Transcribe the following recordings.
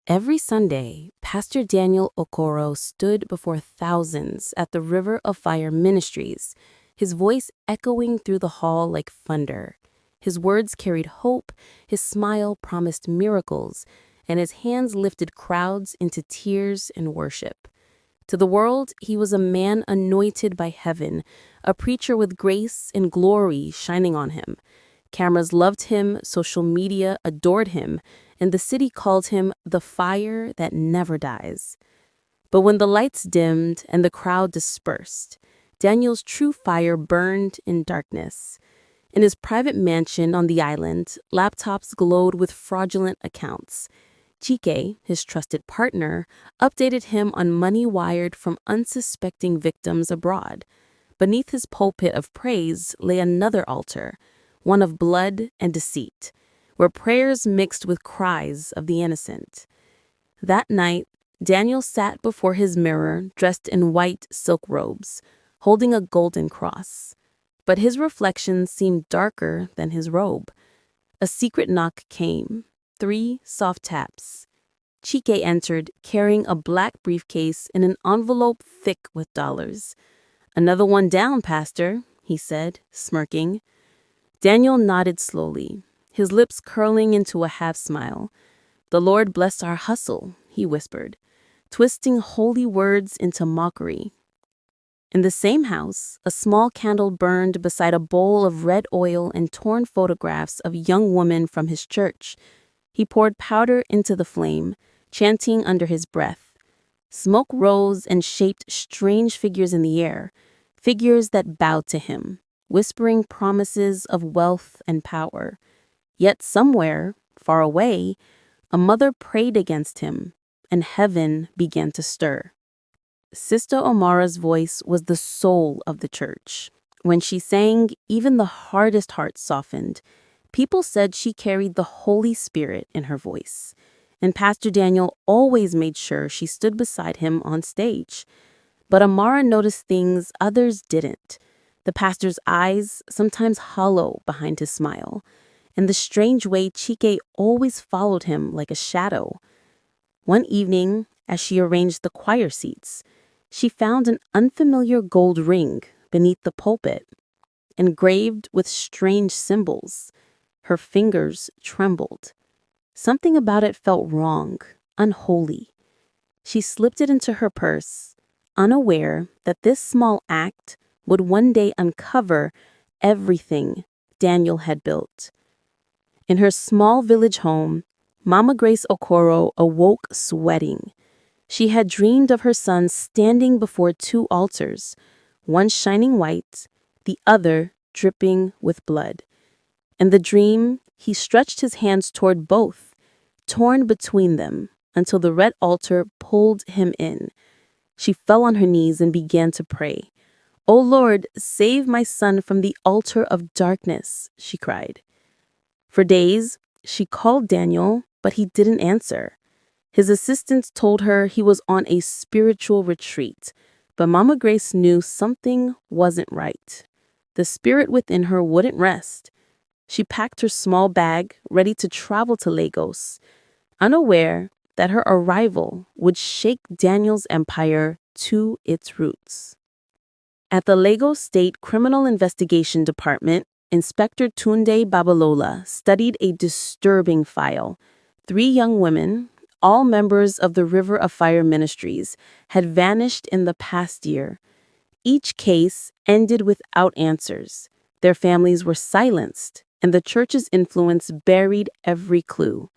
Every Sunday, Pastor Daniel Okoro stood before thousands at the River of Fire Ministries, his voice echoing through the hall like thunder. His words carried hope, his smile promised miracles, and his hands lifted crowds into tears and worship. To the world, he was a man anointed by heaven, a preacher with grace and glory shining on him. Cameras loved him, social media adored him, and the city called him the fire that never dies. But when the lights dimmed and the crowd dispersed, Daniel's true fire burned in darkness. In his private mansion on the island, laptops glowed with fraudulent accounts. Chike, his trusted partner, updated him on money wired from unsuspecting victims abroad. Beneath his pulpit of praise lay another altar, one of blood and deceit, where prayers mixed with cries of the innocent. That night, Daniel sat before his mirror dressed in white silk robes, holding a golden cross. But his reflection seemed darker than his robe. A secret knock came, 3 soft taps. Chike entered, carrying a black briefcase and an envelope thick with dollars. "Another one down, Pastor," he said, smirking. Daniel nodded slowly, his lips curling into a half-smile. "The Lord bless our hustle," he whispered, twisting holy words into mockery. In the same house, a small candle burned beside a bowl of red oil and torn photographs of young women from his church. He poured powder into the flame, chanting under his breath. Smoke rose and shaped strange figures in the air, figures that bowed to him, whispering promises of wealth and power. Yet somewhere, far away, a mother prayed against him, and heaven began to stir. Sister Omara's voice was the soul of the church. When she sang, even the hardest hearts softened. People said she carried the Holy Spirit in her voice. And Pastor Daniel always made sure she stood beside him on stage. But Amara noticed things others didn't. The pastor's eyes, sometimes hollow behind his smile, and the strange way Chike always followed him like a shadow. One evening, as she arranged the choir seats, she found an unfamiliar gold ring beneath the pulpit, engraved with strange symbols. Her fingers trembled. Something about it felt wrong, unholy. She slipped it into her purse, unaware that this small act would one day uncover everything Daniel had built. In her small village home, Mama Grace Okoro awoke sweating. She had dreamed of her son standing before 2 altars, one shining white, the other dripping with blood. In the dream, he stretched his hands toward both, torn between them, until the red altar pulled him in. She fell on her knees and began to pray. "O Lord, save my son from the altar of darkness," she cried. For days, she called Daniel, but he didn't answer. His assistants told her he was on a spiritual retreat, but Mama Grace knew something wasn't right. The spirit within her wouldn't rest. She packed her small bag, ready to travel to Lagos, unaware that her arrival would shake Daniel's empire to its roots. At the Lagos State Criminal Investigation Department, Inspector Tunde Babalola studied a disturbing file. 3 young women, all members of the River of Fire Ministries, had vanished in the past year. Each case ended without answers. Their families were silenced, and the church's influence buried every clue.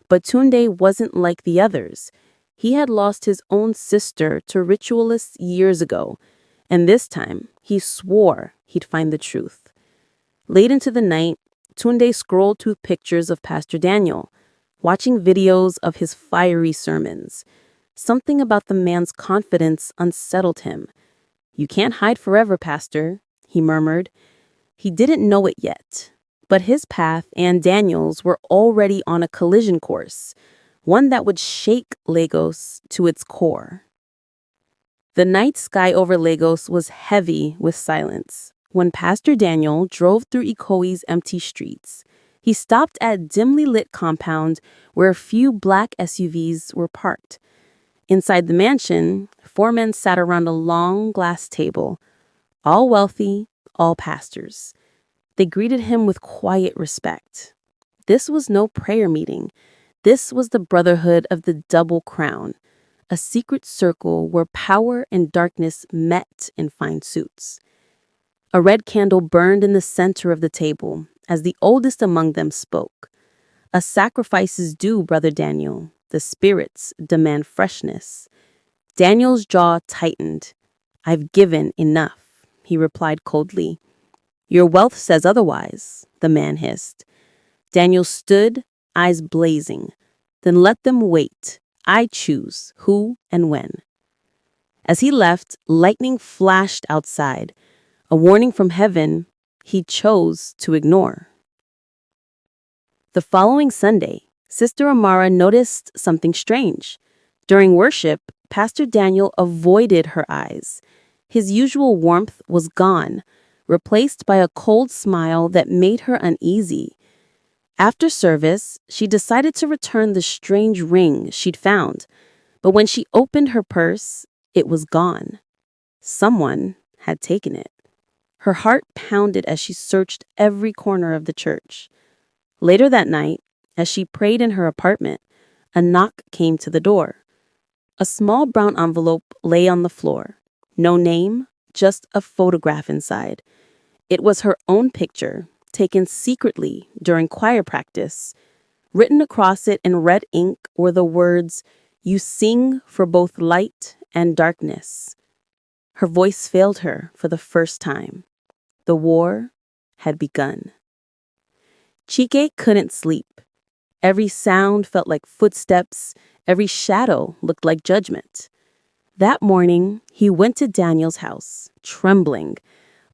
But Tunde wasn't like the others. He had lost his own sister to ritualists years ago, and this time he swore he'd find the truth. Late into the night, Tunde scrolled through pictures of Pastor Daniel, watching videos of his fiery sermons. Something about the man's confidence unsettled him. "You can't hide forever, Pastor," he murmured. He didn't know it yet, but his path and Daniel's were already on a collision course, one that would shake Lagos to its core. The night sky over Lagos was heavy with silence when Pastor Daniel drove through Ikoyi's empty streets. He stopped at a dimly lit compound where a few black SUVs were parked. Inside the mansion, 4 men sat around a long glass table, all wealthy, all pastors. They greeted him with quiet respect. This was no prayer meeting. This was the brotherhood of the double crown, a secret circle where power and darkness met in fine suits. A red candle burned in the center of the table as the oldest among them spoke. A sacrifice is due, Brother Daniel. The spirits demand freshness. Daniel's jaw tightened. I've given enough, he replied coldly. Your wealth says otherwise, the man hissed. Daniel stood, eyes blazing. Then let them wait. I choose who and when. As he left, lightning flashed outside. A warning from heaven he chose to ignore. The following Sunday, Sister Amara noticed something strange. During worship, Pastor Daniel avoided her eyes. His usual warmth was gone, replaced by a cold smile that made her uneasy. After service, she decided to return the strange ring she'd found, but when she opened her purse, it was gone. Someone had taken it. Her heart pounded as she searched every corner of the church. Later that night, as she prayed in her apartment, a knock came to the door. A small brown envelope lay on the floor. No name, just a photograph inside. It was her own picture, taken secretly during choir practice. Written across it in red ink were the words, "You sing for both light and darkness." Her voice failed her for the first time. The war had begun. Chike couldn't sleep. Every sound felt like footsteps. Every shadow looked like judgment. That morning, he went to Daniel's house, trembling.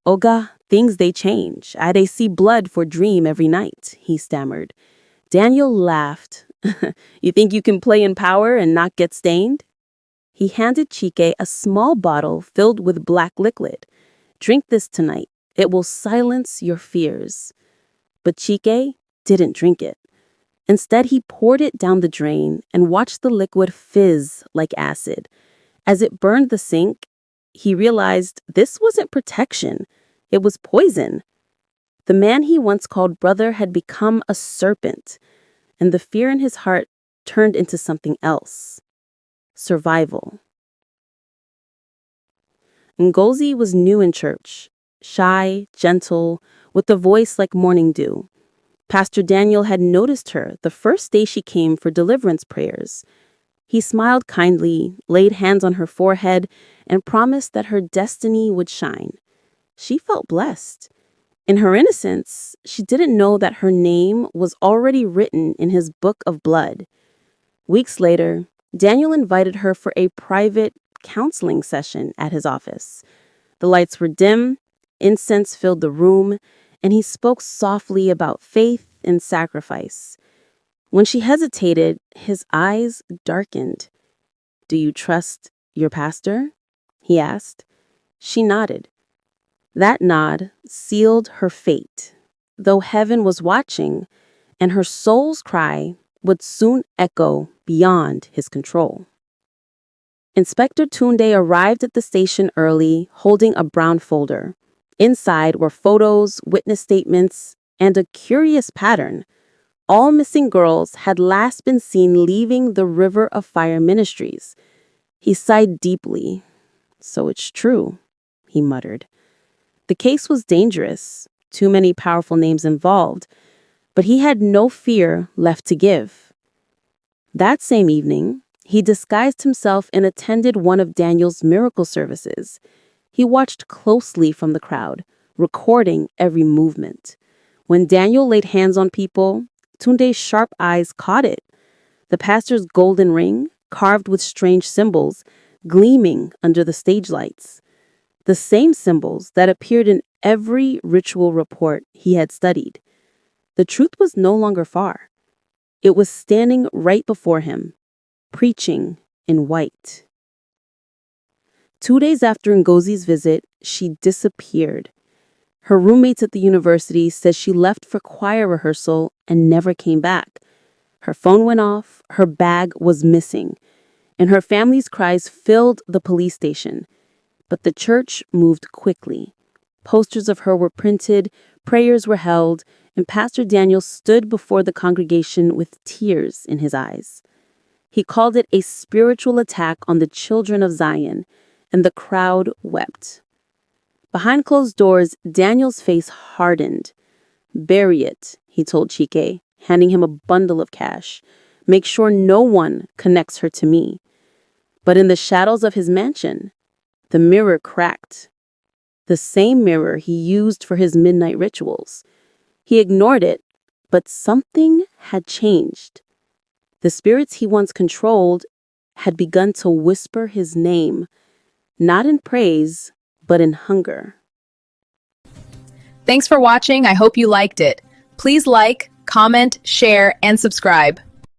Oga, things they change. I they see blood for dream every night, he stammered. Daniel laughed. You think you can play in power and not get stained? He handed Chike a small bottle filled with black liquid. Drink this tonight. It will silence your fears. But Chike didn't drink it. Instead, he poured it down the drain and watched the liquid fizz like acid. As it burned the sink, he realized this wasn't protection. It was poison. The man he once called brother had become a serpent, and the fear in his heart turned into something else. Survival. Ngozi was new in church, shy, gentle, with a voice like morning dew. Pastor Daniel had noticed her the first day she came for deliverance prayers. He smiled kindly, laid hands on her forehead, and promised that her destiny would shine. She felt blessed. In her innocence, she didn't know that her name was already written in his book of blood. Weeks later, Daniel invited her for a private counseling session at his office. The lights were dim, incense filled the room, and he spoke softly about faith and sacrifice. When she hesitated, his eyes darkened. Do you trust your pastor? He asked. She nodded. That nod sealed her fate, though heaven was watching, and her soul's cry would soon echo beyond his control. Inspector Tunde arrived at the station early, holding a brown folder. Inside were photos, witness statements, and a curious pattern. All missing girls had last been seen leaving the River of Fire Ministries. He sighed deeply. So it's true, he muttered. The case was dangerous, too many powerful names involved, but he had no fear left to give. That same evening, he disguised himself and attended one of Daniel's miracle services. He watched closely from the crowd, recording every movement. When Daniel laid hands on people, Tunde's sharp eyes caught it. The pastor's golden ring, carved with strange symbols, gleaming under the stage lights. The same symbols that appeared in every ritual report he had studied. The truth was no longer far. It was standing right before him, preaching in white. 2 days after Ngozi's visit, she disappeared. Her roommates at the university said she left for choir rehearsal and never came back. Her phone went off, her bag was missing, and her family's cries filled the police station. But the church moved quickly. Posters of her were printed, prayers were held, and Pastor Daniel stood before the congregation with tears in his eyes. He called it a spiritual attack on the children of Zion, and the crowd wept. Behind closed doors, Daniel's face hardened. "Bury it," he told Chike, handing him a bundle of cash. "Make sure no one connects her to me." But in the shadows of his mansion, the mirror cracked. The same mirror he used for his midnight rituals. He ignored it, but something had changed. The spirits he once controlled had begun to whisper his name, not in praise, but in hunger. Thanks for watching. I hope you liked it. Please like, comment, share, and subscribe.